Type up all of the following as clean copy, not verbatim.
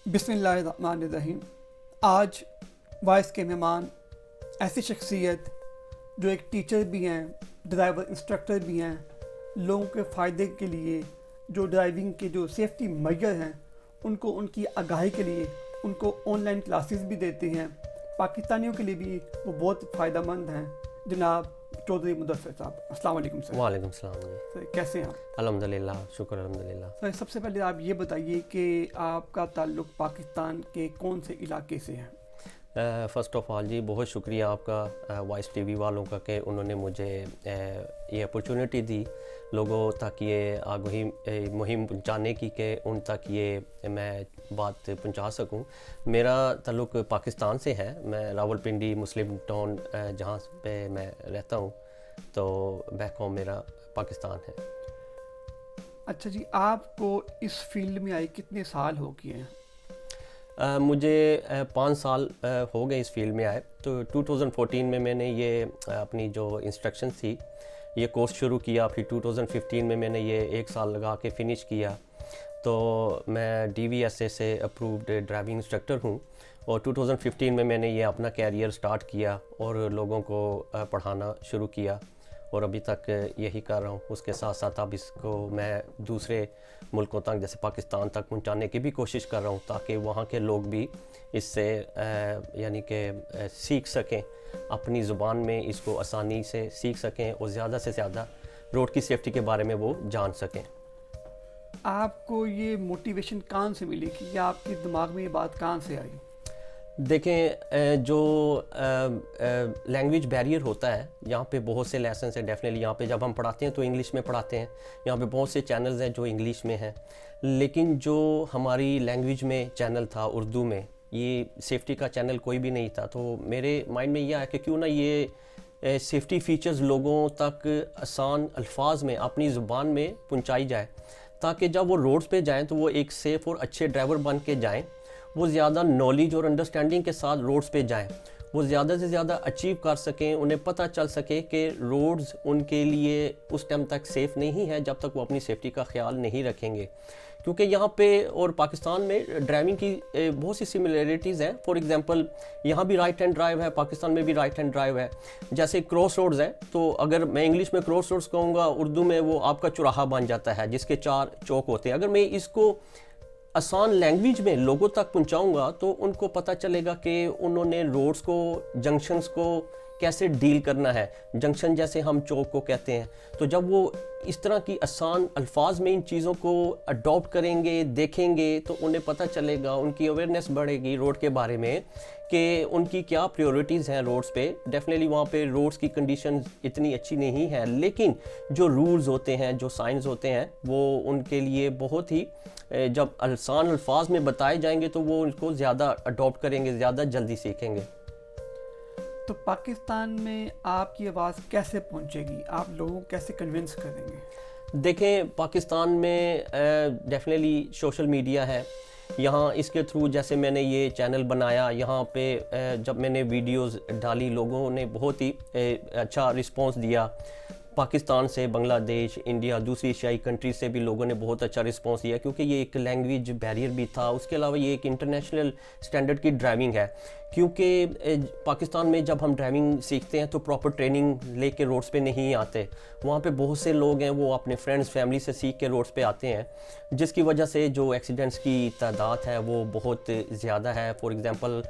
बिस्मिल्लाहिर्रहमानिर्रहीम। आज वॉइस के मेहमान ऐसी शख्सियत जो एक टीचर भी हैं, ड्राइवर इंस्ट्रक्टर भी हैं, लोगों के फ़ायदे के लिए जो ड्राइविंग के जो सेफ्टी मेजर हैं उनको उनकी आगाही के लिए उनको ऑनलाइन क्लासेस भी देते हैं। पाकिस्तानियों के लिए भी वो बहुत फ़ायदेमंद हैं। जनाब चौधरी मुदस्सिर साहब, अस्सलाम वालेकुम सर। वालेकुम सलाम जी। सर कैसे हैं आप? अल्हम्दुलिल्लाह, शुक्र अल्हम्दुलिल्लाह। सर सबसे पहले आप ये बताइए कि आपका ताल्लुक़ पाकिस्तान के कौन से इलाके से है? फ़र्स्ट ऑफ़ ऑल जी बहुत शुक्रिया आपका वॉइस टीवी वालों का कि उन्होंने मुझे ये अपॉर्चुनिटी दी लोगों तक ये आगाही मुहिम पहुंचाने की कि उन तक ये मैं बात पहुंचा सकूं। मेरा ताल्लुक़ पाकिस्तान से है। मैं रावलपिंडी मुस्लिम टाउन जहां पे मैं रहता हूं, तो बैक होम मेरा पाकिस्तान है। अच्छा जी, आपको इस फील्ड में आए कितने साल हो गए हैं? मुझे 5 साल हो गए इस फील्ड में आए। तो 2014 में मैंने ये अपनी जो इंस्ट्रक्शन थी ये कोर्स शुरू किया। फिर 2015 में मैंने ये 1 साल लगा के फ़िनिश किया। तो मैं DVSA से अप्रूव्ड ड्राइविंग इंस्ट्रक्टर हूँ और 2015 में मैंने ये अपना कैरियर स्टार्ट किया और लोगों को पढ़ाना शुरू किया और अभी तक यही कर रहा हूँ। उसके साथ साथ अब इसको मैं दूसरे मुल्कों तक जैसे पाकिस्तान तक पहुँचाने की भी कोशिश कर रहा हूँ ताकि वहाँ के लोग भी इससे यानी कि सीख सकें, अपनी ज़ुबान में इसको आसानी से सीख सकें और ज़्यादा से ज़्यादा रोड की सेफ्टी के बारे में वो जान सकें। आपको ये मोटिवेशन कहाँ से मिली कि या आपके दिमाग में ये बात कहाँ से आई? देखें, जो लैंग्वेज बैरियर होता है यहाँ पे बहुत से लेसन हैं। डेफिनेटली यहाँ पे जब हम पढ़ाते हैं तो इंग्लिश में पढ़ाते हैं। यहाँ पे बहुत से चैनल्स हैं जो इंग्लिश में हैं, लेकिन जो हमारी लैंग्वेज में चैनल था उर्दू में, ये सेफ्टी का चैनल कोई भी नहीं था। तो मेरे माइंड में यह आया कि क्यों ना ये सेफ्टी फ़ीचर्स लोगों तक आसान अल्फाज में अपनी ज़ुबान में पहुँचाई जाए ताकि जब वो रोड्स पे जाएँ तो वो एक सेफ़ और अच्छे ड्राइवर बन के जाएँ। वो ज़्यादा नॉलेज और अंडरस्टैंडिंग के साथ रोड्स पे जाएं, वो ज़्यादा से ज़्यादा अचीव कर सकें। उन्हें पता चल सके कि रोड्स उनके लिए उस टाइम तक सेफ़ नहीं है जब तक वो अपनी सेफ्टी का ख्याल नहीं रखेंगे। क्योंकि यहाँ पे और पाकिस्तान में ड्राइविंग की बहुत सी सिमिलरिटीज़ हैं। फॉर एग्जांपल यहाँ भी राइट हैंड ड्राइव है, पाकिस्तान में भी राइट हैंड ड्राइव है। जैसे क्रॉस रोड्स है, तो अगर मैं इंग्लिश में क्रॉस रोड्स कहूँगा, उर्दू में वो आपका चौराहा बन जाता है जिसके 4 चौक होते हैं। अगर मैं इसको आसान लैंग्वेज में लोगों तक पहुंचाऊंगा तो उनको पता चलेगा कि उन्होंने रोड्स को, जंक्शंस को कैसे डील करना है। जंक्शन जैसे हम चौक को कहते हैं। तो जब वो इस तरह की आसान अल्फाज में इन चीज़ों को अडॉप्ट करेंगे, देखेंगे, तो उन्हें पता चलेगा, उनकी अवेयरनेस बढ़ेगी रोड के बारे में कि उनकी क्या प्रायोरिटीज़ हैं रोड्स पे। डेफिनेटली वहाँ पे रोड्स की कंडीशन इतनी अच्छी नहीं है, लेकिन जो रूल्स होते हैं, जो साइंस होते हैं, वो उनके लिए बहुत ही जब आसान अल्फाज में बताए जाएंगे तो वो उनको ज़्यादा अडॉप्ट करेंगे, ज़्यादा जल्दी सीखेंगे। तो पाकिस्तान में आपकी आवाज़ कैसे पहुंचेगी? आप लोगों को कैसे कन्विंस करेंगे? देखें, पाकिस्तान में डेफिनेटली सोशल मीडिया है। यहाँ इसके थ्रू जैसे मैंने ये चैनल बनाया, यहाँ पे जब मैंने वीडियोस डाली लोगों ने बहुत ही अच्छा रिस्पांस दिया। पाकिस्तान से, बांग्लादेश, इंडिया, दूसरी एशियाई कंट्री से भी लोगों ने बहुत अच्छा रिस्पांस दिया क्योंकि ये एक लैंग्वेज बैरियर भी था। उसके अलावा ये एक इंटरनेशनल स्टैंडर्ड की ड्राइविंग है क्योंकि पाकिस्तान में जब हम ड्राइविंग सीखते हैं तो प्रॉपर ट्रेनिंग लेके रोड्स पे नहीं आते। वहाँ पे बहुत से लोग हैं वो अपने फ्रेंड्स, फैमिली से सीख के रोड्स पे आते हैं, जिसकी वजह से जो एक्सीडेंट्स की तादाद है वो बहुत ज़्यादा है। फॉर एग्ज़ाम्पल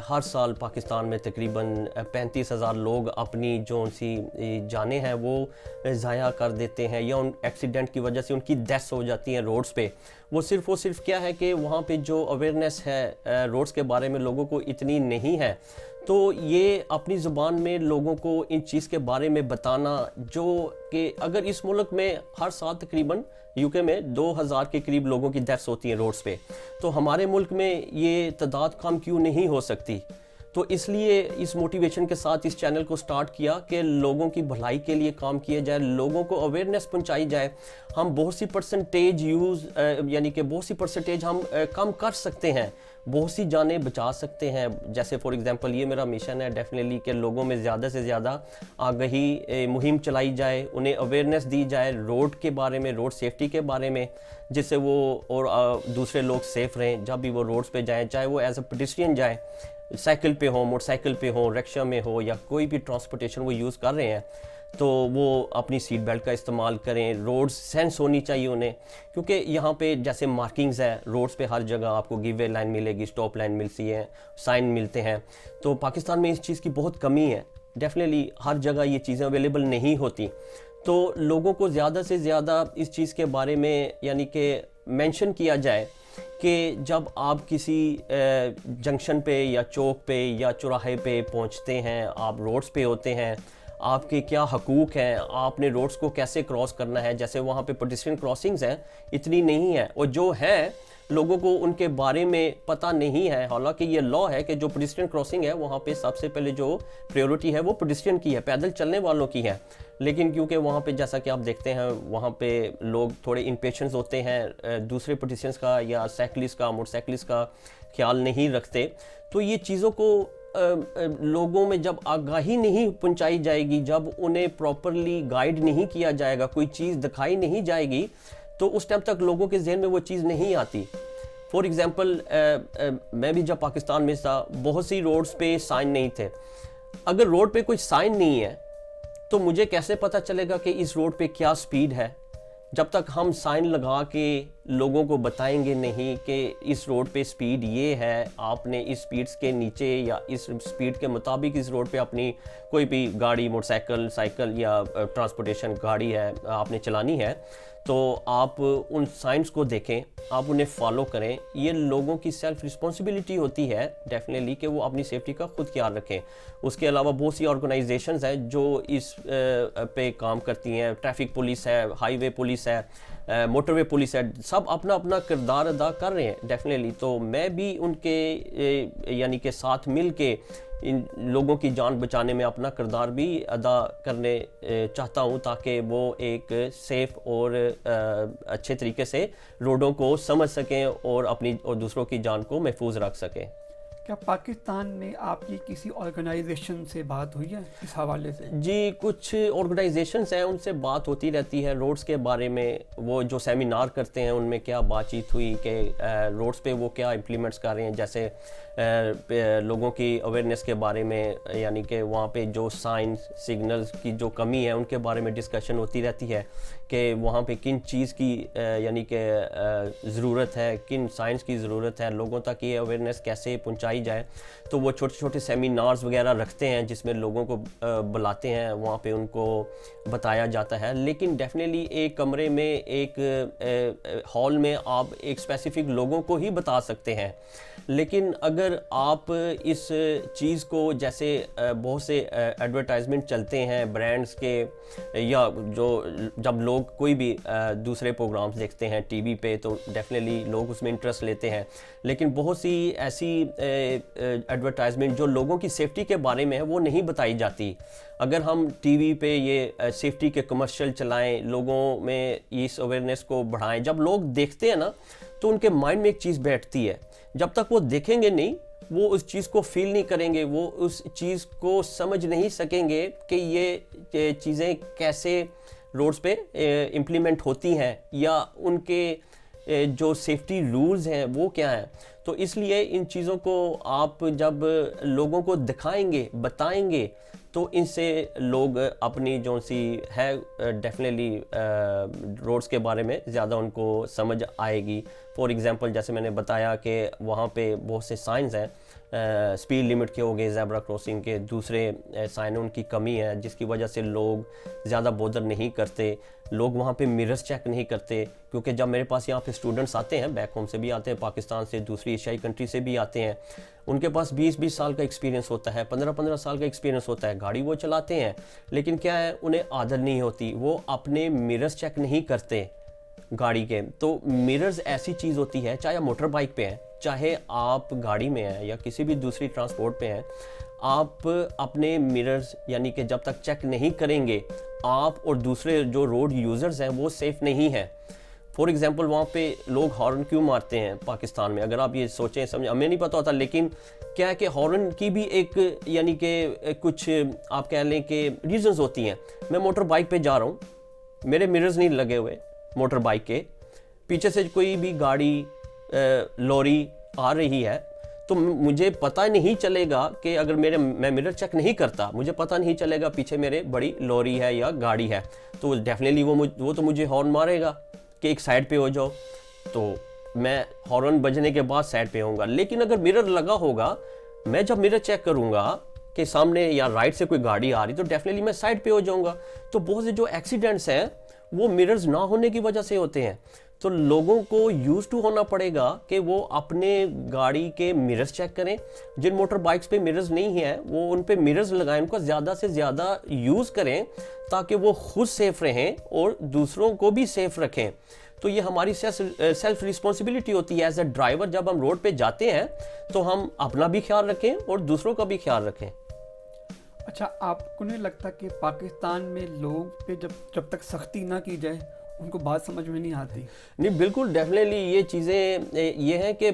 हर साल पाकिस्तान में तकरीबन 35,000 लोग अपनी जो सी जानें हैं वो ज़ाया कर देते हैं या उन एक्सीडेंट की वजह से उनकी डेथ्स हो जाती हैं रोड्स पे। वो सिर्फ क्या है कि वहाँ पे जो अवेयरनेस है रोड्स के बारे में लोगों को इतनी नहीं है। तो ये अपनी ज़ुबान में लोगों को इन चीज़ के बारे में बताना, जो कि अगर इस मुल्क में हर साल तकरीबन यूके में 2000 के करीब लोगों की डेथ्स होती हैं रोड्स पे, तो हमारे मुल्क में ये तादाद कम क्यों नहीं हो सकती? तो इसलिए इस मोटिवेशन के साथ इस चैनल को स्टार्ट किया कि लोगों की भलाई के लिए काम किया जाए, लोगों को अवेयरनेस पहुंचाई जाए। हम बहुत सी परसेंटेज यानी कि बहुत सी परसेंटेज हम कम कर सकते हैं बहुत सी जानें बचा सकते हैं। जैसे फॉर एग्जांपल ये मेरा मिशन है डेफिनेटली कि लोगों में ज़्यादा से ज़्यादा आगाही मुहिम चलाई जाए, उन्हें अवेयरनेस दी जाए रोड के बारे में, रोड सेफ्टी के बारे में, जिससे वो और दूसरे लोग सेफ़ रहें जब भी वो रोड्स पे जाएं, चाहे वो एज अ पेडिस्ट्रियन जाएं, साइकिल पे हो, मोटरसाइकिल पे हो, रिक्शा में हो, या कोई भी ट्रांसपोर्टेशन वो यूज़ कर रहे हैं, तो वो अपनी सीट बेल्ट का इस्तेमाल करें। रोड्स सेंस होनी चाहिए उन्हें, क्योंकि यहाँ पे जैसे मार्किंग्स है रोड्स पे, हर जगह आपको गिव वे लाइन मिलेगी, स्टॉप लाइन मिलती है, साइन मिलते हैं। तो पाकिस्तान में इस चीज़ की बहुत कमी है, डेफिनेटली हर जगह ये चीज़ें अवेलेबल नहीं होती। तो लोगों को ज़्यादा से ज़्यादा इस चीज़ के बारे में यानी कि मेंशन किया जाए कि जब आप किसी जंक्शन पे या चौक पे या चौराहे पे पहुंचते हैं, आप रोड्स पे होते हैं, आपके क्या हकूक़ हैं, आपने रोड्स को कैसे क्रॉस करना है। जैसे वहाँ पे पेडिस्ट्रियन क्रॉसिंग्स हैं, इतनी नहीं है, और जो है लोगों को उनके बारे में पता नहीं है। हालांकि ये लॉ है कि जो पेडिस्ट्रियन क्रॉसिंग है वहाँ पे सबसे पहले जो प्रायोरिटी है वो पेडिस्ट्रियन की है, पैदल चलने वालों की है। लेकिन क्योंकि वहाँ पे जैसा कि आप देखते हैं वहाँ पे लोग थोड़े इम्पेशेंस होते हैं, दूसरे पेडिस्ट्रियंस का या साइकिलिस्ट का, मोटरसाइकिलिस्ट का ख्याल नहीं रखते। तो ये चीज़ों को लोगों में जब आगाही नहीं पहुंचाई जाएगी, जब उन्हें प्रॉपरली गाइड नहीं किया जाएगा, कोई चीज़ दिखाई नहीं जाएगी, तो उस टाइम तक लोगों के जहन में वो चीज़ नहीं आती। फॉर एग्ज़ाम्पल मैं भी जब पाकिस्तान में था, बहुत सी रोड्स पे साइन नहीं थे। अगर रोड पे कोई साइन नहीं है तो मुझे कैसे पता चलेगा कि इस रोड पे क्या स्पीड है, जब तक हम साइन लगा के लोगों को बताएंगे नहीं कि इस रोड पे स्पीड ये है, आपने इस स्पीड्स के नीचे या इस स्पीड के मुताबिक इस रोड पे अपनी कोई भी गाड़ी, मोटरसाइकिल, साइकिल या ट्रांसपोर्टेशन गाड़ी है आपने चलानी है, तो आप उन साइंस को देखें, आप उन्हें फॉलो करें। ये लोगों की सेल्फ रिस्पॉन्सिबिलिटी होती है डेफिनेटली कि वो अपनी सेफ्टी का खुद ख्याल रखें। उसके अलावा बहुत सी ऑर्गेनाइजेशंस हैं जो इस पे काम करती हैं, ट्रैफिक पुलिस है, हाईवे पुलिस है, मोटरवे पुलिस है, सब अपना अपना किरदार अदा कर रहे हैं डेफिनेटली। तो मैं भी उनके यानी कि साथ मिल के इन लोगों की जान बचाने में अपना किरदार भी अदा करने चाहता हूं, ताकि वो एक सेफ़ और अच्छे तरीके से रोडों को समझ सकें और अपनी और दूसरों की जान को महफूज रख सकें। क्या पाकिस्तान में आपकी किसी ऑर्गेनाइजेशन से बात हुई है इस हवाले से? जी, कुछ ऑर्गेनाइजेशंस हैं, उनसे बात होती रहती है रोड्स के बारे में। वो जो सेमिनार करते हैं उनमें क्या बातचीत हुई कि रोड्स पे वो क्या इम्प्लीमेंट्स कर रहे हैं, जैसे लोगों की अवेयरनेस के बारे में, यानी कि वहाँ पे जो साइन सिग्नल्स की जो कमी है उनके बारे में डिस्कशन होती रहती है कि वहाँ पे किन चीज़ की यानी कि ज़रूरत है, किन साइंस की ज़रूरत है, लोगों तक ये अवेयरनेस कैसे पहुँचाई जाए। तो वो छोटे छोटे सेमिनार्स वगैरह रखते हैं जिसमें लोगों को बुलाते हैं, वहाँ पे उनको बताया जाता है। लेकिन डेफिनेटली एक कमरे में, एक हॉल में आप एक स्पेसिफिक लोगों को ही बता सकते हैं। लेकिन अगर आप इस चीज़ को, जैसे बहुत से एडवर्टाइजमेंट चलते हैं ब्रांड्स के, या जो जब लोग कोई भी दूसरे प्रोग्राम्स देखते हैं टीवी पे, तो डेफिनेटली लोग उसमें इंटरेस्ट लेते हैं। लेकिन बहुत सी ऐसी एडवर्टाइजमेंट जो लोगों की सेफ्टी के बारे में है वो नहीं बताई जाती। अगर हम टीवी पे ये सेफ्टी के कमर्शियल चलाएं, लोगों में इस अवेयरनेस को बढ़ाएं, जब लोग देखते हैं ना तो उनके माइंड में एक चीज़ बैठती है। जब तक वो देखेंगे नहीं, वो उस चीज़ को फील नहीं करेंगे, वो उस चीज़ को समझ नहीं सकेंगे कि ये चीज़ें कैसे रोड्स पे इम्प्लीमेंट होती हैं, या उनके जो सेफ्टी रूल्स हैं वो क्या हैं। तो इसलिए इन चीज़ों को आप जब लोगों को दिखाएंगे, बताएंगे, तो इनसे लोग अपनी जो सी है डेफिनेटली रोड्स के बारे में ज़्यादा उनको समझ आएगी। फॉर एग्ज़ाम्पल जैसे मैंने बताया कि वहाँ पे बहुत से साइंस हैं, स्पीड लिमिट के हो गए, ज़ेब्रा क्रॉसिंग के, दूसरे साइन उनकी कमी है जिसकी वजह से लोग ज़्यादा बोदर नहीं करते। लोग वहाँ पे मिरर्स चेक नहीं करते, क्योंकि जब मेरे पास यहाँ पे स्टूडेंट्स आते हैं, बैक होम से भी आते हैं, पाकिस्तान से, दूसरी एशियाई कंट्री से भी आते हैं, उनके पास 20-20 साल का एक्सपीरियंस होता है, 15-15 साल का एक्सपीरियंस होता है, गाड़ी वो चलाते हैं, लेकिन क्या है, उन्हें आदत नहीं होती, वो अपने मिरर्स चेक नहीं करते गाड़ी के। तो मिरर्स ऐसी चीज़ होती है, चाहे आप मोटर बाइक पे हैं, चाहे आप गाड़ी में हैं या किसी भी दूसरी ट्रांसपोर्ट पे हैं, आप अपने मिरर्स यानी कि जब तक चेक नहीं करेंगे, आप और दूसरे जो रोड यूज़र्स हैं वो सेफ़ नहीं हैं। फॉर एग्जांपल वहाँ पे लोग हॉर्न क्यों मारते हैं पाकिस्तान में, अगर आप ये सोचें समझें, हमें नहीं पता होता, लेकिन क्या है कि हॉर्न की भी एक यानी कि कुछ आप कह लें कि रीजंस होती हैं। मैं मोटर बाइक पे जा रहा हूँ, मेरे मिरर्स नहीं लगे हुए मोटर बाइक के, पीछे से कोई भी गाड़ी लॉरी आ रही है तो मुझे पता नहीं चलेगा कि अगर मैं मिरर चेक नहीं करता, मुझे पता नहीं चलेगा पीछे मेरे बड़ी लॉरी है या गाड़ी है, तो डेफिनेटली वो तो मुझे हॉर्न मारेगा कि एक साइड पे हो जाओ, तो मैं हॉर्न बजने के बाद साइड पे होऊंगा। लेकिन अगर मिरर लगा होगा, मैं जब मिरर चेक करूंगा कि सामने या राइट से कोई गाड़ी आ रही, तो डेफिनेटली मैं साइड पे हो जाऊंगा। तो बहुत से जो एक्सीडेंट्स हैं वो मिरर्स ना होने की वजह से होते हैं। तो लोगों को यूज टू होना पड़ेगा कि वो अपने गाड़ी के मिरर्स चेक करें। जिन मोटर बाइक्स पे मिरर्स नहीं है वो उन पे मिरर्स लगाएं, उनको ज़्यादा से ज़्यादा यूज़ करें ताकि वो खुद सेफ रहें और दूसरों को भी सेफ रखें। तो ये हमारी सेल्फ रिस्पॉन्सिबिलिटी होती है एज अ ड्राइवर। जब हम रोड पे जाते हैं तो हम अपना भी ख्याल रखें और दूसरों का भी ख्याल रखें। अच्छा, आपको नहीं लगता कि पाकिस्तान में लोगों पे जब तक सख्ती ना की जाए उनको बात समझ में नहीं आती? नहीं, बिल्कुल डेफिनेटली ये चीज़ें ये हैं कि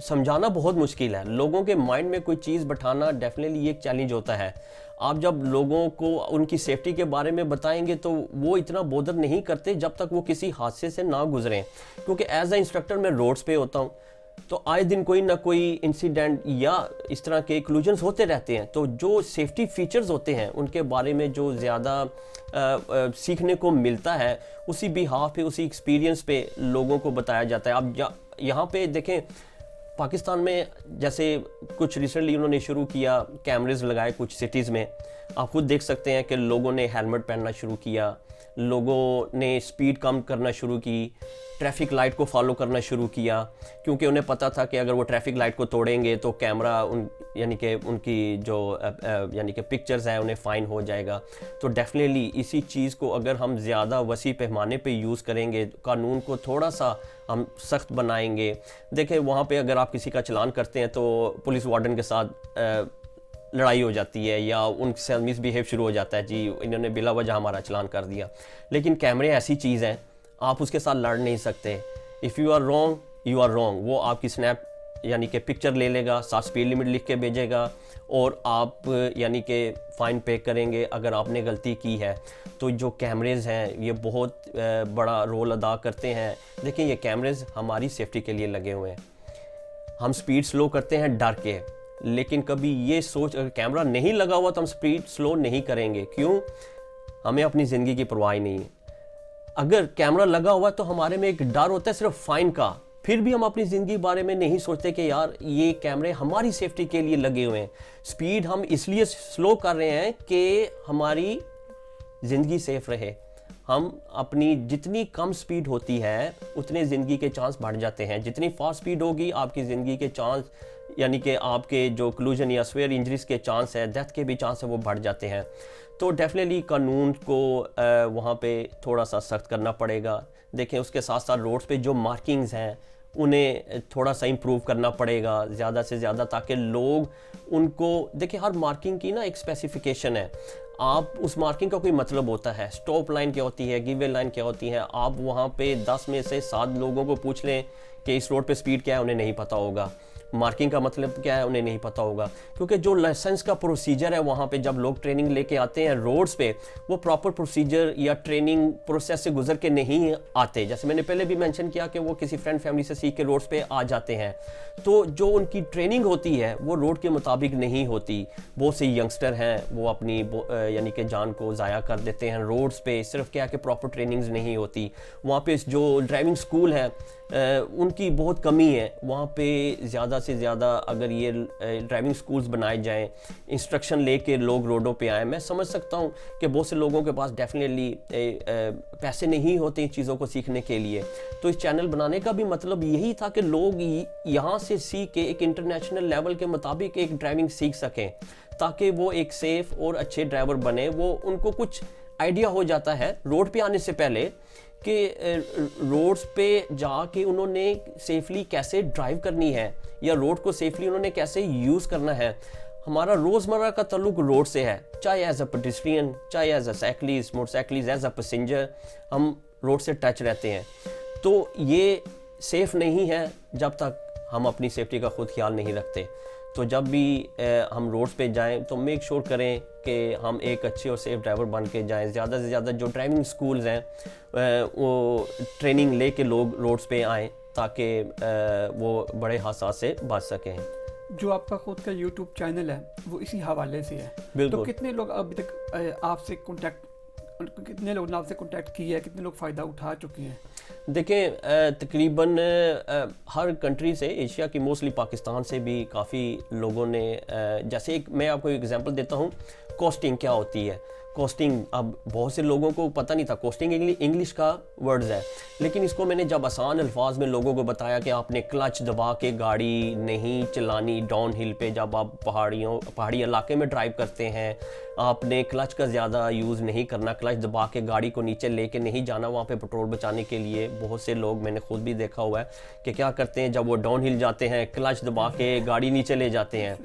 समझाना बहुत मुश्किल है। लोगों के माइंड में कोई चीज़ बैठाना डेफिनेटली ये एक चैलेंज होता है। आप जब लोगों को उनकी सेफ्टी के बारे में बताएंगे तो वो इतना बोदर नहीं करते जब तक वो किसी हादसे से ना गुजरें। क्योंकि एज अ इंस्ट्रक्टर मैं रोड्स पे होता हूँ तो आए दिन कोई ना कोई इंसिडेंट या इस तरह के क्लूजन्स होते रहते हैं। तो जो सेफ्टी फीचर्स होते हैं उनके बारे में जो ज़्यादा सीखने को मिलता है उसी बिहाफ पे, उसी एक्सपीरियंस पे लोगों को बताया जाता है। अब यहाँ पे देखें पाकिस्तान में जैसे कुछ रिसेंटली उन्होंने शुरू किया, कैमरेज लगाए कुछ सिटीज़ में। आप खुद देख सकते हैं कि लोगों ने हेलमेट पहनना शुरू किया, लोगों ने स्पीड कम करना शुरू की, ट्रैफिक लाइट को फॉलो करना शुरू किया, क्योंकि उन्हें पता था कि अगर वो ट्रैफिक लाइट को तोड़ेंगे तो कैमरा यानी कि उनकी जो यानी कि पिक्चर्स हैं उन्हें फ़ाइन हो जाएगा। तो डेफिनेटली इसी चीज़ को अगर हम ज़्यादा वसी पैमाने पे यूज़ करेंगे, कानून को थोड़ा सा हम सख्त बनाएंगे। देखें वहाँ पे अगर आप किसी का चलान करते हैं तो पुलिस वार्डन के साथ लड़ाई हो जाती है या उनसे मिसबिहेव शुरू हो जाता है, जी इन्होंने बिला वजह हमारा चलान कर दिया। लेकिन कैमरे ऐसी चीज़ हैं, आप उसके साथ लड़ नहीं सकते। If you are wrong you are wrong. वो आपकी स्नैप यानी कि पिक्चर ले लेगा, साथ स्पीड लिमिट लिख के भेजेगा और आप यानी कि फ़ाइन पे करेंगे अगर आपने गलती की है। तो जो कैमरेज़ हैं ये बहुत बड़ा रोल अदा करते हैं। देखिए ये कैमरेज़ हमारी सेफ्टी के लिए लगे हुए हैं। हम स्पीड स्लो करते हैं डर के, लेकिन कभी ये सोच अगर कैमरा नहीं लगा हुआ तो हम स्पीड स्लो नहीं करेंगे। क्यों? हमें अपनी ज़िंदगी की परवाह नहीं है। अगर कैमरा लगा हुआ तो हमारे में एक डर होता है सिर्फ फाइन का, फिर भी हम अपनी ज़िंदगी बारे में नहीं सोचते कि यार ये कैमरे हमारी सेफ्टी के लिए लगे हुए हैं। स्पीड हम इसलिए स्लो कर रहे हैं कि हमारी ज़िंदगी सेफ रहे। हम अपनी जितनी कम स्पीड होती है उतने ज़िंदगी के चांस बढ़ जाते हैं। जितनी फास्ट स्पीड होगी आपकी ज़िंदगी के चांस यानी कि आपके जो क्लूजन या स्वेयर इंजरीज के चांस है, डेथ के भी चांस है, वो बढ़ जाते हैं। तो डेफिनेटली कानून को वहाँ पे थोड़ा सा सख्त करना पड़ेगा। देखें उसके साथ साथ रोड्स पे जो मार्किंग्स हैं उन्हें थोड़ा सा इम्प्रूव करना पड़ेगा ज़्यादा से ज़्यादा, ताकि लोग उनको देखिए। हर मार्किंग की ना एक स्पेसिफिकेशन है। आप उस मार्किंग का कोई मतलब होता है, स्टॉप लाइन क्या होती है, गिव वे लाइन क्या होती है। आप वहाँ पे 10 में से 7 लोगों को पूछ लें कि इस रोड पे स्पीड क्या है, उन्हें नहीं पता होगा। मार्किंग का मतलब क्या है उन्हें नहीं पता होगा, क्योंकि जो लाइसेंस का प्रोसीजर है वहाँ पे जब लोग ट्रेनिंग लेके आते हैं रोड्स पे, वो प्रॉपर प्रोसीजर या ट्रेनिंग प्रोसेस से गुजर के नहीं आते। जैसे मैंने पहले भी मेंशन किया कि वो किसी फ्रेंड फैमिली से सीख के रोड्स पे आ जाते हैं, तो जो उनकी ट्रेनिंग होती है वो रोड के मुताबिक नहीं होती। बहुत से यंगस्टर हैं वो अपनी यानी कि जान को ज़ाया कर देते हैं रोड्स पे, सिर्फ क्या कि प्रॉपर ट्रेनिंग्स नहीं होती। वहाँ पे जो ड्राइविंग स्कूल है उनकी बहुत कमी है। वहाँ पे ज़्यादा से ज़्यादा अगर ये ड्राइविंग स्कूल्स बनाए जाएं, इंस्ट्रक्शन लेके लोग रोडों पे आएँ। मैं समझ सकता हूँ कि बहुत से लोगों के पास डेफिनेटली पैसे नहीं होते इन चीज़ों को सीखने के लिए। तो इस चैनल बनाने का भी मतलब यही था कि लोग यहाँ से सीख के एक इंटरनेशनल लेवल के मुताबिक एक ड्राइविंग सीख सकें, ताकि वो एक सेफ़ और अच्छे ड्राइवर बने। वो उनको कुछ आइडिया हो जाता है रोड पे आने से पहले कि रोड्स पे जाके उन्होंने सेफली कैसे ड्राइव करनी है या रोड को सेफली उन्होंने कैसे यूज़ करना है। हमारा रोज़मर्रा का ताल्लुक रोड से है, चाहे एज अ पेडेस्ट्रियन, चाहे as a cyclist, motorcyclist, as a passenger, हम रोड से टच रहते हैं। तो ये सेफ़ नहीं है जब तक हम अपनी सेफ्टी का खुद ख्याल नहीं रखते। तो जब भी हम रोड्स पे जाएं तो मेक श्योर करें कि हम एक अच्छे और सेफ़ ड्राइवर बन के जाएं। ज़्यादा से ज़्यादा जो ड्राइविंग स्कूल्स हैं वो ट्रेनिंग ले के लोग रोड्स पे आएँ ताकि वो बड़े हादसा से बच सकें। जो आपका खुद का यूट्यूब चैनल है वो इसी हवाले से है, तो कितने लोग अभी तक आपसे कितने लोग ने आपसे कॉन्टैक्ट किया है, कितने लोग फ़ायदा उठा चुके हैं? देखें तकरीबन हर कंट्री से, एशिया की मोस्टली पाकिस्तान से भी काफ़ी लोगों ने जैसे एक मैं आपको एग्जांपल देता हूँ, कॉस्टिंग क्या होती है। कॉस्टिंग अब बहुत से लोगों को पता नहीं था, कॉस्टिंग इंग्लिश का वर्ड्स है, लेकिन इसको मैंने जब आसान अल्फाज में लोगों को बताया कि आपने क्लच दबा के गाड़ी नहीं चलानी डाउन हिल पे, जब आप पहाड़ी इलाके में ड्राइव करते हैं आपने क्लच का ज़्यादा यूज़ नहीं करना, क्लच दबा के गाड़ी को नीचे लेके नहीं जाना वहाँ पे पेट्रोल बचाने के लिए। बहुत से लोग मैंने खुद भी देखा हुआ है कि क्या करते हैं, जब वो डाउन हिल जाते हैं क्लच दबा के गाड़ी नीचे ले जाते हैं।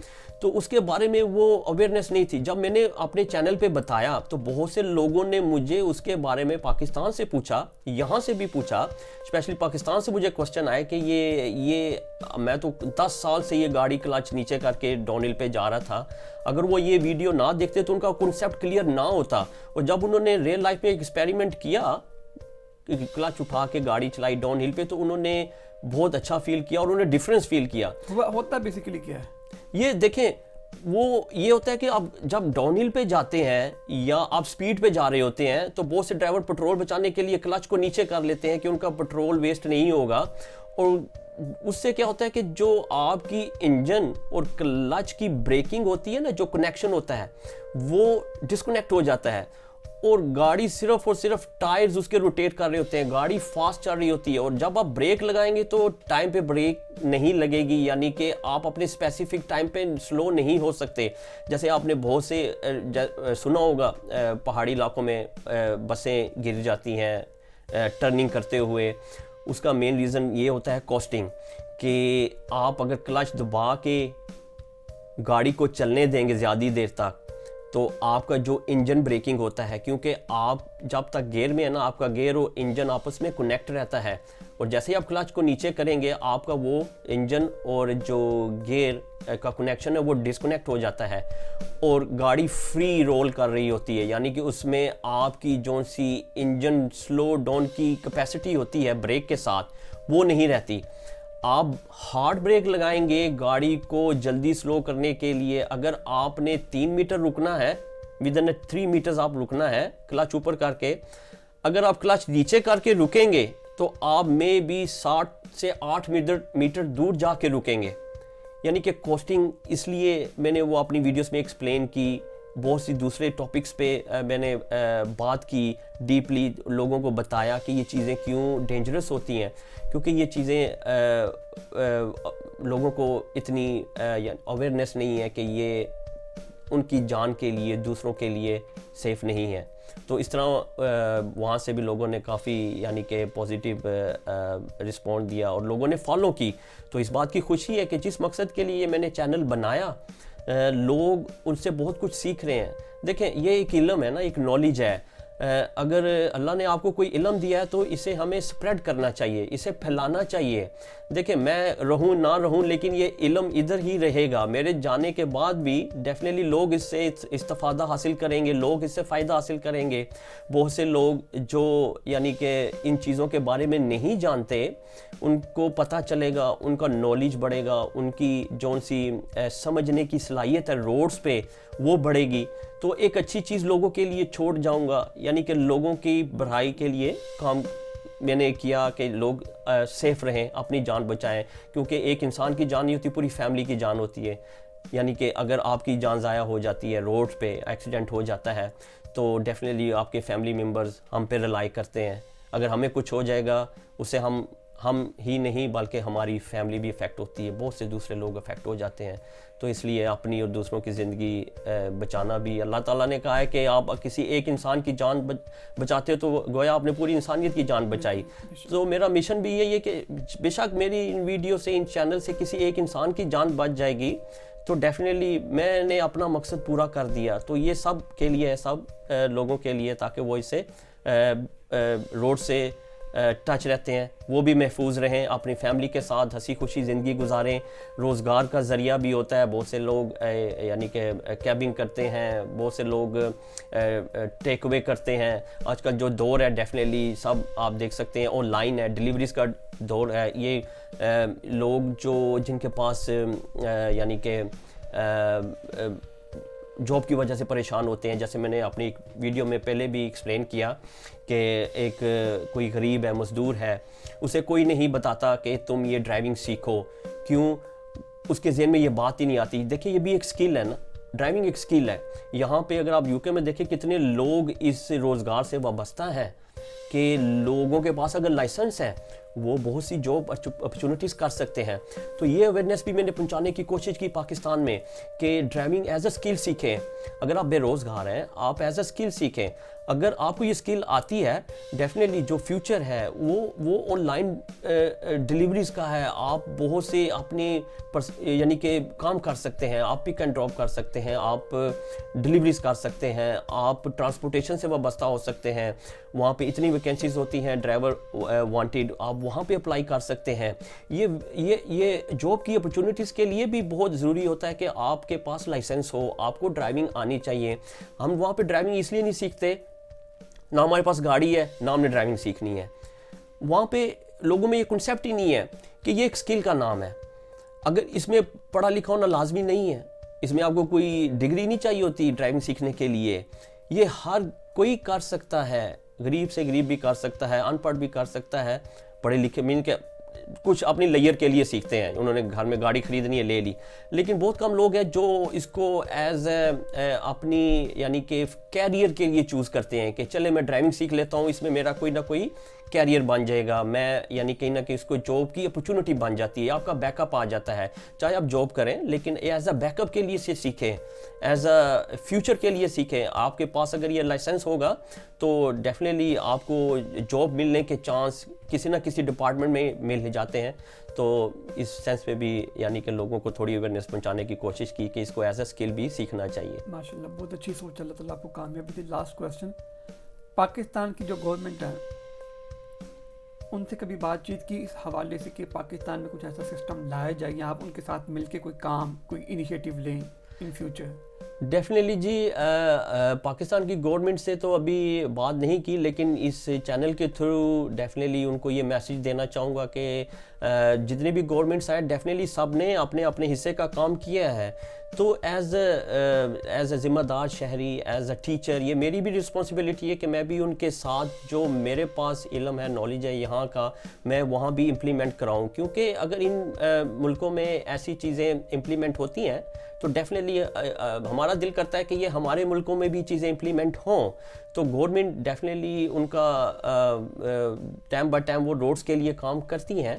तो उसके बारे में वो अवेयरनेस नहीं थी। जब मैंने अपने चैनल पे बताया तो बहुत से लोगों ने मुझे उसके बारे में पाकिस्तान से पूछा, यहाँ से भी पूछा, स्पेशली पाकिस्तान से मुझे क्वेश्चन आए कि ये मैं तो 10 साल से ये गाड़ी क्लच नीचे करके डाउनहिल पे जा रहा था, अगर वो ये वीडियो ना देखते तो उनका कॉन्सेप्ट क्लियर ना होता। और जब उन्होंने रियल लाइफ में एक्सपेरिमेंट किया, क्लच उठा के गाड़ी चलाई डाउनहिल पे, तो उन्होंने बहुत अच्छा फील किया और उन्होंने डिफरेंस फील किया। होता बेसिकली क्या है ये देखें, वो ये होता है कि आप जब डाउनहिल पे जाते हैं या आप स्पीड पे जा रहे होते हैं तो बहुत से ड्राइवर पेट्रोल बचाने के लिए क्लच को नीचे कर लेते हैं कि उनका पेट्रोल वेस्ट नहीं होगा, और उससे क्या होता है कि जो आपकी इंजन और क्लच की ब्रेकिंग होती है ना, जो कनेक्शन होता है वो डिस्कनेक्ट हो जाता है और गाड़ी सिर्फ और सिर्फ टायर्स उसके रोटेट कर रहे होते हैं, गाड़ी फास्ट चल रही होती है। और जब आप ब्रेक लगाएंगे तो टाइम पे ब्रेक नहीं लगेगी, यानी कि आप अपने स्पेसिफिक टाइम पे स्लो नहीं हो सकते। जैसे आपने बहुत से सुना होगा पहाड़ी इलाकों में बसें गिर जाती हैं टर्निंग करते हुए। उसका मेन रीज़न ये होता है कॉस्टिंग, कि आप अगर क्लच दबा के गाड़ी को चलने देंगे ज़्यादा देर तक तो आपका जो इंजन ब्रेकिंग होता है, क्योंकि आप जब तक गियर में है ना, आपका गियर और इंजन आपस में कनेक्ट रहता है, और जैसे ही आप क्लच को नीचे करेंगे आपका वो इंजन और जो गियर का कनेक्शन है वो डिस्कनेक्ट हो जाता है और गाड़ी फ्री रोल कर रही होती है। यानी कि उसमें आपकी जो सी इंजन स्लो डाउन की कैपेसिटी होती है ब्रेक के साथ वो नहीं रहती। आप हार्ड ब्रेक लगाएंगे गाड़ी को जल्दी स्लो करने के लिए, अगर आपने 3 मीटर रुकना है, विद इन 3 मीटर्स आप रुकना है क्लच ऊपर करके, अगर आप क्लच नीचे करके रुकेंगे तो आप में भी 60 से 8 मीटर दूर जाके रुकेंगे। यानी कि कॉस्टिंग, इसलिए मैंने वो अपनी वीडियोस में एक्सप्लेन की, बहुत सी दूसरे टॉपिक्स पे मैंने बात की डीपली, लोगों को बताया कि ये चीज़ें क्यों डेंजरस होती हैं, क्योंकि ये चीज़ें लोगों को इतनी अवेयरनेस नहीं है कि ये उनकी जान के लिए, दूसरों के लिए सेफ़ नहीं है। तो इस तरह वहाँ से भी लोगों ने काफ़ी यानी कि पॉजिटिव रिस्पॉन्ड दिया और लोगों ने फॉलो की। तो इस बात की खुशी है कि जिस मकसद के लिए मैंने चैनल बनाया लोग उनसे बहुत कुछ सीख रहे हैं। देखें, ये एक इल्म है ना, एक नॉलेज है। अगर अल्लाह ने आपको कोई इल्म दिया है तो इसे हमें स्प्रेड करना चाहिए, इसे फैलाना चाहिए। देखें, मैं रहूं ना रहूं लेकिन ये इल्म इधर ही रहेगा। मेरे जाने के बाद भी डेफिनेटली लोग इससे इस्तिफादा हासिल करेंगे, लोग इससे फ़ायदा हासिल करेंगे। बहुत से लोग जो यानी कि इन चीज़ों के बारे में नहीं जानते उनको पता चलेगा, उनका नॉलेज बढ़ेगा, उनकी जो सी समझने की सलाहियत है रोड्स पे वो बढ़ेगी। तो एक अच्छी चीज़ लोगों के लिए छोड़ जाऊंगा, यानी कि लोगों की भलाई के लिए काम मैंने किया कि लोग सेफ़ रहें, अपनी जान बचाएं, क्योंकि एक इंसान की जान नहीं होती, पूरी फैमिली की जान होती है। यानी कि अगर आपकी जान ज़ाया हो जाती है, रोड पे एक्सीडेंट हो जाता है, तो डेफिनेटली आपके फैमिली मेम्बर्स हम पे रिलाई करते हैं। अगर हमें कुछ हो जाएगा उससे हम ही नहीं बल्कि हमारी फैमिली भी इफ़ेक्ट होती है, बहुत से दूसरे लोग इफ़ेक्ट हो जाते हैं। तो इसलिए अपनी और दूसरों की ज़िंदगी बचाना भी, अल्लाह ताला ने कहा है कि आप किसी एक इंसान की जान बचाते हो तो गोया आपने पूरी इंसानियत की जान बचाई। तो मेरा मिशन भी यही है कि बेशक मेरी इन वीडियो से, इन चैनल से किसी एक इंसान की जान बच जाएगी तो डेफिनेटली मैंने अपना मकसद पूरा कर दिया। तो ये सब के लिए है, सब लोगों के लिए, ताकि वो इसे रोड से टच रहते हैं वो भी महफूज रहें, अपनी फैमिली के साथ हंसी खुशी ज़िंदगी गुजारें। रोज़गार का ज़रिया भी होता है, बहुत से लोग यानी कि कैबिंग करते हैं, बहुत से लोग टेक अवे करते हैं। आजकल जो दौर है डेफिनेटली सब आप देख सकते हैं ऑनलाइन है, डिलीवरीज़ का दौर है। ये लोग जो जिनके पास यानी कि जॉब की वजह से परेशान होते हैं, जैसे मैंने अपनी एक वीडियो में पहले भी एक्सप्लेन किया कि एक कोई गरीब है, मज़दूर है, उसे कोई नहीं बताता कि तुम ये ड्राइविंग सीखो, क्यों? उसके ज़हन में ये बात ही नहीं आती। देखिए ये भी एक स्किल है ना, ड्राइविंग एक स्किल है। यहाँ पे अगर आप यूके में देखें कितने लोग इस रोज़गार से वाबस्ता हैं कि लोगों के पास अगर लाइसेंस है वो बहुत सी जॉब अपॉर्चुनिटीज़ कर सकते हैं। तो ये अवेयरनेस भी मैंने पहुंचाने की कोशिश की पाकिस्तान में कि ड्राइविंग एज अ स्किल सीखें। अगर आप बेरोज़गार हैं आप एज अ स्किल सीखें। अगर आपको ये स्किल आती है डेफिनेटली जो फ्यूचर है वो ऑनलाइन डिलीवरीज़ का है। आप बहुत से अपने यानी कि काम कर सकते हैं, आप पिक एंड ड्रॉप कर सकते हैं, आप डिलीवरीज़ कर सकते हैं, आप ट्रांसपोर्टेशन से वाबस्ता हो सकते हैं। वहाँ पे इतनी वैकेंसीज़ होती हैं ड्राइवर वांटेड, आप वहाँ पे अप्लाई कर सकते हैं। ये जॉब की अपॉर्चुनिटीज़ के लिए भी बहुत ज़रूरी होता है कि आपके पास लाइसेंस हो, आपको ड्राइविंग आनी चाहिए। हम वहाँ पे ड्राइविंग इसलिए नहीं सीखते, ना हमारे पास गाड़ी है ना हमने ड्राइविंग सीखनी है। वहाँ पे लोगों में ये कॉन्सेप्ट ही नहीं है कि ये एक स्किल का नाम है। अगर इसमें पढ़ा लिखा होना लाजमी नहीं है, इसमें आपको कोई डिग्री नहीं चाहिए होती ड्राइविंग सीखने के लिए। ये हर कोई कर सकता है, गरीब से गरीब भी कर सकता है, अनपढ़ भी कर सकता है, पढ़े लिखे मीन के कुछ अपनी लेयर के लिए सीखते हैं, उन्होंने घर में गाड़ी खरीदनी है ले ली। लेकिन बहुत कम लोग हैं जो इसको एज अपनी यानी कि कैरियर के लिए चूज़ करते हैं कि चले मैं ड्राइविंग सीख लेता हूँ, इसमें मेरा कोई ना कोई कैरियर बन जाएगा, मैं यानी कहीं ना कहीं इसको जॉब की अपॉर्चुनिटी बन जाती है, आपका बैकअप आ जाता है। चाहे आप जॉब करें लेकिन एज अ बैकअप के लिए से सीखें, एज अ फ्यूचर के लिए सीखें। आपके पास अगर ये लाइसेंस होगा तो डेफिनेटली आपको जॉब मिलने के चांस किसी ना किसी डिपार्टमेंट में मिल जाते हैं। तो इस सेंस पे भी यानी कि लोगों को थोड़ी अवेयरनेस पहुंचाने की कोशिश की कि इसको एज अ स्किल भी सीखना चाहिए। माशाल्लाह, बहुत अच्छी सोच, अल्लाह ताला आपको कामयाबी दे। लास्ट क्वेश्चन, पाकिस्तान की जो गवर्नमेंट है उनसे कभी बातचीत की इस हवाले से कि पाकिस्तान में कुछ ऐसा सिस्टम लाया जाए या आप उनके साथ मिलके कोई काम, कोई इनिशिएटिव लें इन फ्यूचर? डेफिनेटली जी, पाकिस्तान की गवर्नमेंट से तो अभी बात नहीं की, लेकिन इस चैनल के थ्रू डेफिनेटली उनको ये मैसेज देना चाहूँगा कि जितने भी गवर्नमेंट्स आए डेफिनेटली सब ने अपने अपने हिस्से का काम किया है। तो एज अ ज़िम्मेदार शहरी, एज अ टीचर, ये मेरी भी रिस्पॉन्सिबिलिटी है कि मैं भी उनके साथ जो मेरे पास इल्म है, नॉलेज है यहाँ का, मैं वहाँ भी इम्प्लीमेंट कराऊँ। क्योंकि अगर इन मुल्कों में ऐसी चीज़ें इम्प्लीमेंट होती हैं तो डेफिनेटली हमारा दिल करता है कि ये हमारे मुल्कों में भी चीज़ें इम्प्लीमेंट हों। तो गवर्नमेंट डेफिनेटली उनका टाइम बाय टाइम वो रोड्स के लिए काम करती हैं,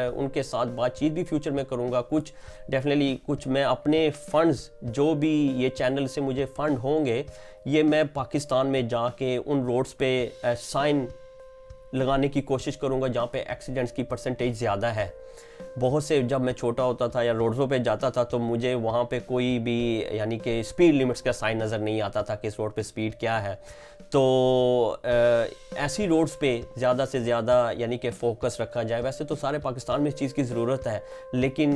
उनके साथ बातचीत भी फ्यूचर में करूँगा। कुछ डेफिनेटली कुछ मैं अपने फंड्स जो भी ये चैनल से मुझे फ़ंड होंगे, ये मैं पाकिस्तान में जाके उन रोड्स पे साइन लगाने की कोशिश करूँगा जहाँ पे एक्सीडेंट्स की परसेंटेज ज़्यादा है। बहुत से जब मैं छोटा होता था या रोड्सों पे जाता था तो मुझे वहाँ पे कोई भी यानी कि स्पीड लिमिट्स का साइन नज़र नहीं आता था कि इस रोड पे स्पीड क्या है। तो ऐसी रोड्स पे ज़्यादा से ज़्यादा यानी कि फोकस रखा जाए। वैसे तो सारे पाकिस्तान में इस चीज़ की ज़रूरत है, लेकिन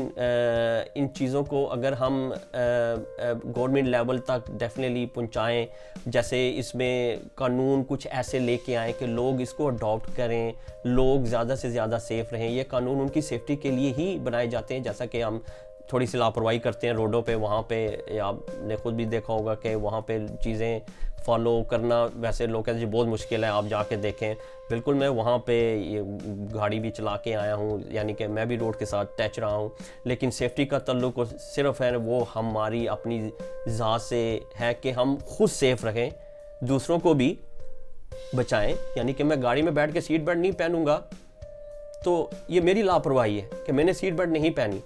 इन चीज़ों को अगर हम गवर्नमेंट लेवल तक डेफिनेटली पहुँचाएँ, जैसे इसमें कानून कुछ ऐसे लेके आएँ कि लोग इसको अडॉप्ट करें, लोग ज़्यादा से ज़्यादा सेफ़ रहें। ये कानून उनकी सेफ्टी के लिए ही बनाए जाते हैं। जैसा कि हम थोड़ी सी लापरवाही करते हैं रोडों पे, वहाँ पे आपने खुद भी देखा होगा कि वहाँ पे चीज़ें फॉलो करना वैसे लोग कहते हैं बहुत मुश्किल है, आप जाके देखें। बिल्कुल मैं वहाँ पे ये गाड़ी भी चला के आया हूँ, यानी कि मैं भी रोड के साथ टच रहा हूँ, लेकिन सेफ्टी का तल्लुक सिर्फ है वो हमारी अपनी ज़ात से है कि हम खुद सेफ़ रहें, दूसरों को भी बचाएं। यानी कि मैं गाड़ी में बैठ के सीट बेल्ट नहीं पहनूंगा तो ये मेरी लापरवाही है कि मैंने सीट बेल्ट नहीं पहनी।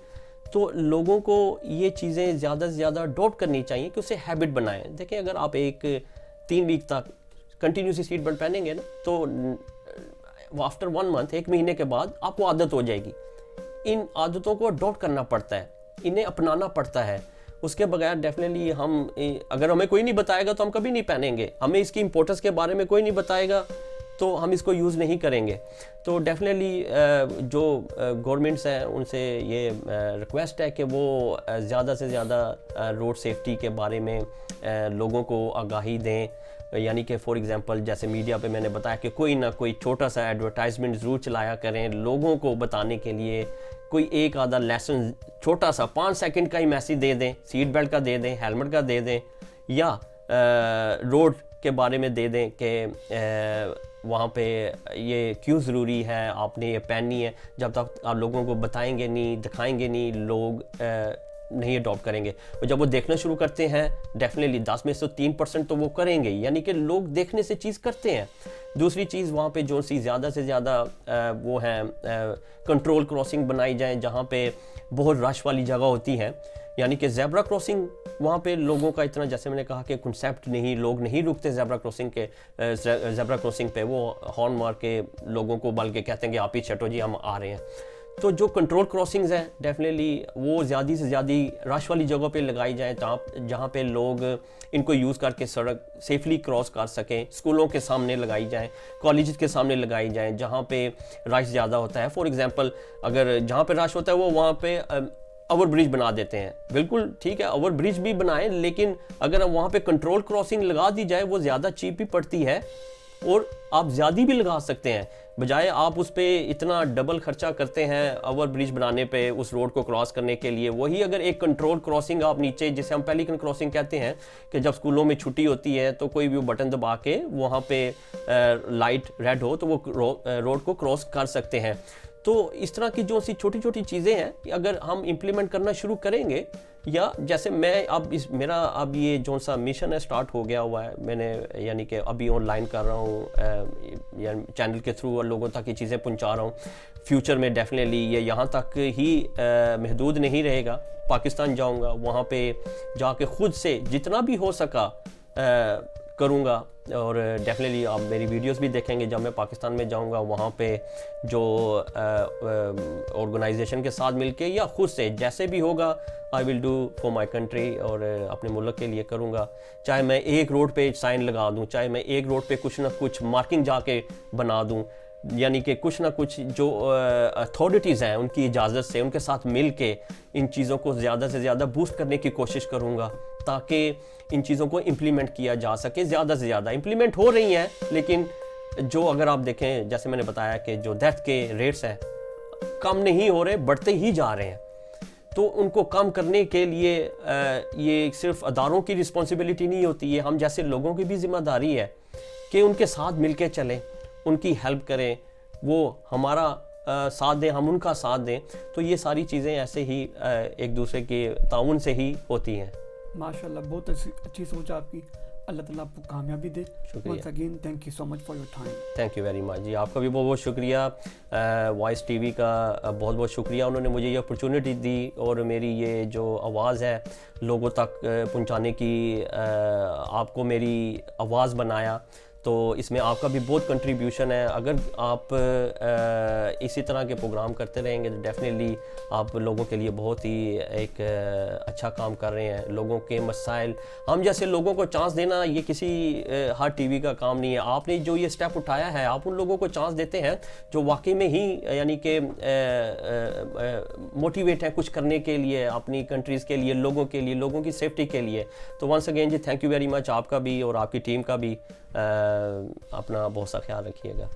तो लोगों को ये चीज़ें ज़्यादा से ज़्यादा अडॉप्ट करनी चाहिए कि उसे हैबिट बनाएं। देखिए अगर आप 3 वीक तक कंटिन्यूसली सीट बेल्ट पहनेंगे ना तो आफ्टर 1 मंथ, 1 महीने के बाद आपको आदत हो जाएगी। इन आदतों को अडॉप्ट करना पड़ता है, इन्हें अपनाना पड़ता है। उसके बगैर डेफिनेटली अगर हमें कोई नहीं बताएगा तो हम कभी नहीं पहनेंगे। हमें इसकी इम्पोर्टेंस के बारे में कोई नहीं बताएगा तो हम इसको यूज़ नहीं करेंगे। तो डेफिनेटली जो गवर्नमेंट्स हैं उनसे ये रिक्वेस्ट है कि वो ज़्यादा से ज़्यादा रोड सेफ्टी के बारे में लोगों को आगाही दें, यानी कि फॉर एग्जांपल जैसे मीडिया पे मैंने बताया कि कोई ना कोई छोटा सा एडवर्टाइजमेंट ज़रूर चलाया करें लोगों को बताने के लिए, कोई एक आधा लेसन छोटा सा 5 सेकंड का ही मैसेज दे दें, सीट बेल्ट का दे दें, हेलमेट का दे दें, या रोड के बारे में दे दें कि वहाँ पे ये क्यों ज़रूरी है, आपने ये पहननी है। जब तक आप लोगों को बताएंगे नहीं, दिखाएंगे नहीं, लोग नहीं अडॉप्ट करेंगे। और जब वो देखना शुरू करते हैं डेफिनेटली 10 में से 3% तो वो करेंगे, यानी कि लोग देखने से चीज़ करते हैं। दूसरी चीज़ वहाँ पे जो सी ज़्यादा से ज़्यादा वो है कंट्रोल क्रॉसिंग बनाई जाए जहाँ पे बहुत रश वाली जगह होती है, यानी कि ज़ेब्रा क्रॉसिंग वहाँ पे लोगों का इतना, जैसे मैंने कहा कि कॉन्सेप्ट नहीं, लोग नहीं रुकते ज़ेब्रा क्रॉसिंग पे, वो हॉर्न मार के लोगों को बल्कि कहते हैं कि आप ही चटो जी हम आ रहे हैं। तो जो कंट्रोल क्रॉसिंग्स हैं डेफिनेटली वो ज़्यादा से ज़्यादा रश वाली जगह पे लगाई जाएँ जहाँ पे लोग इनको यूज़ करके सड़क सेफली क्रॉस कर सकें। स्कूलों के सामने लगाई जाएँ, कॉलेज के सामने लगाई जाएँ जहाँ पे रश ज़्यादा होता है। फॉर एग्जांपल अगर जहाँ पे रश होता है वो वहाँ पे ओवर ब्रिज बना देते हैं, बिल्कुल ठीक है, ओवर ब्रिज भी बनाएं, लेकिन अगर वहाँ पे कंट्रोल क्रॉसिंग लगा दी जाए वो ज़्यादा चीप भी पड़ती है और आप ज़्यादा भी लगा सकते हैं, बजाय आप उस पर इतना डबल खर्चा करते हैं ओवर ब्रिज बनाने पे उस रोड को क्रॉस करने के लिए। वही अगर एक कंट्रोल क्रॉसिंग आप नीचे, जिसे हम पेलिकन क्रॉसिंग कहते हैं, कि जब स्कूलों में छुट्टी होती है तो कोई भी बटन दबा के वहाँ पे लाइट रेड हो तो वो रोड को क्रॉस कर सकते हैं। तो इस तरह की जो सी छोटी छोटी चीज़ें हैं अगर हम इम्प्लीमेंट करना शुरू करेंगे, या जैसे मैं अब मेरा अब ये जो सा मिशन है स्टार्ट हो गया हुआ है, मैंने यानी कि अभी ऑनलाइन कर रहा हूँ या चैनल के थ्रू लोगों तक ये चीज़ें पहुँचा रहा हूँ। फ्यूचर में डेफिनेटली ये यहाँ तक ही महदूद नहीं रहेगा, पाकिस्तान जाऊँगा, वहाँ पे जाके खुद से जितना भी हो सका करूँगा। और डेफिनेटली आप मेरी वीडियोस भी देखेंगे जब मैं पाकिस्तान में जाऊँगा, वहाँ पे जो ऑर्गेनाइजेशन के साथ मिलके या खुद से जैसे भी होगा I will do for my country, और अपने मुल्क के लिए करूँगा। चाहे मैं एक रोड पे साइन लगा दूँ, चाहे मैं एक रोड पे कुछ ना कुछ मार्किंग जाके बना दूँ, यानी कि कुछ ना कुछ जो अथॉरिटीज़ हैं उनकी इजाज़त से उनके साथ मिल के इन चीज़ों को ज़्यादा से ज़्यादा बूस्ट करने की कोशिश करूँगा ताकि इन चीज़ों को इम्प्लीमेंट किया जा सके। ज़्यादा से ज़्यादा इम्प्लीमेंट हो रही हैं, लेकिन जो अगर आप देखें जैसे मैंने बताया कि जो डेथ के रेट्स हैं कम नहीं हो रहे, बढ़ते ही जा रहे हैं। तो उनको कम करने के लिए ये सिर्फ अदारों की रिस्पॉन्सिबिलिटी नहीं होती है, हम जैसे लोगों की भी जिम्मेदारी है कि उनके साथ मिल के चलें, उनकी हेल्प करें, वो हमारा साथ दें, हम उनका साथ दें। तो ये सारी चीज़ें ऐसे ही एक दूसरे के ताउन से ही होती हैं। माशाल्लाह, बहुत अच्छी सोच आपकी। अल्लाह ताला आपको कामयाबी दे। Once again, thank you so much for your time. Thank you very much जी, आपका भी बहुत बहुत शुक्रिया। वॉइस टीवी का बहुत बहुत शुक्रिया, उन्होंने मुझे ये अपॉर्चुनिटी दी और मेरी ये जो आवाज़ है लोगों तक पहुंचाने की, आपको मेरी आवाज़ बनाया, तो इसमें आपका भी बहुत कंट्रीब्यूशन है। अगर आप इसी तरह के प्रोग्राम करते रहेंगे तो डेफिनेटली आप लोगों के लिए बहुत ही एक अच्छा काम कर रहे हैं। लोगों के मसाइल, हम जैसे लोगों को चांस देना ये किसी हर टीवी का काम नहीं है। आपने जो ये स्टेप उठाया है, आप उन लोगों को चांस देते हैं जो वाकई में ही यानी कि मोटिवेट है कुछ करने के लिए, अपनी कंट्रीज़ के लिए, लोगों के लिए, लोगों की सेफ्टी के लिए। तो once again ji thank you very much, आपका भी और आपकी टीम का भी। अपना बहुत सा ख्याल रखिएगा।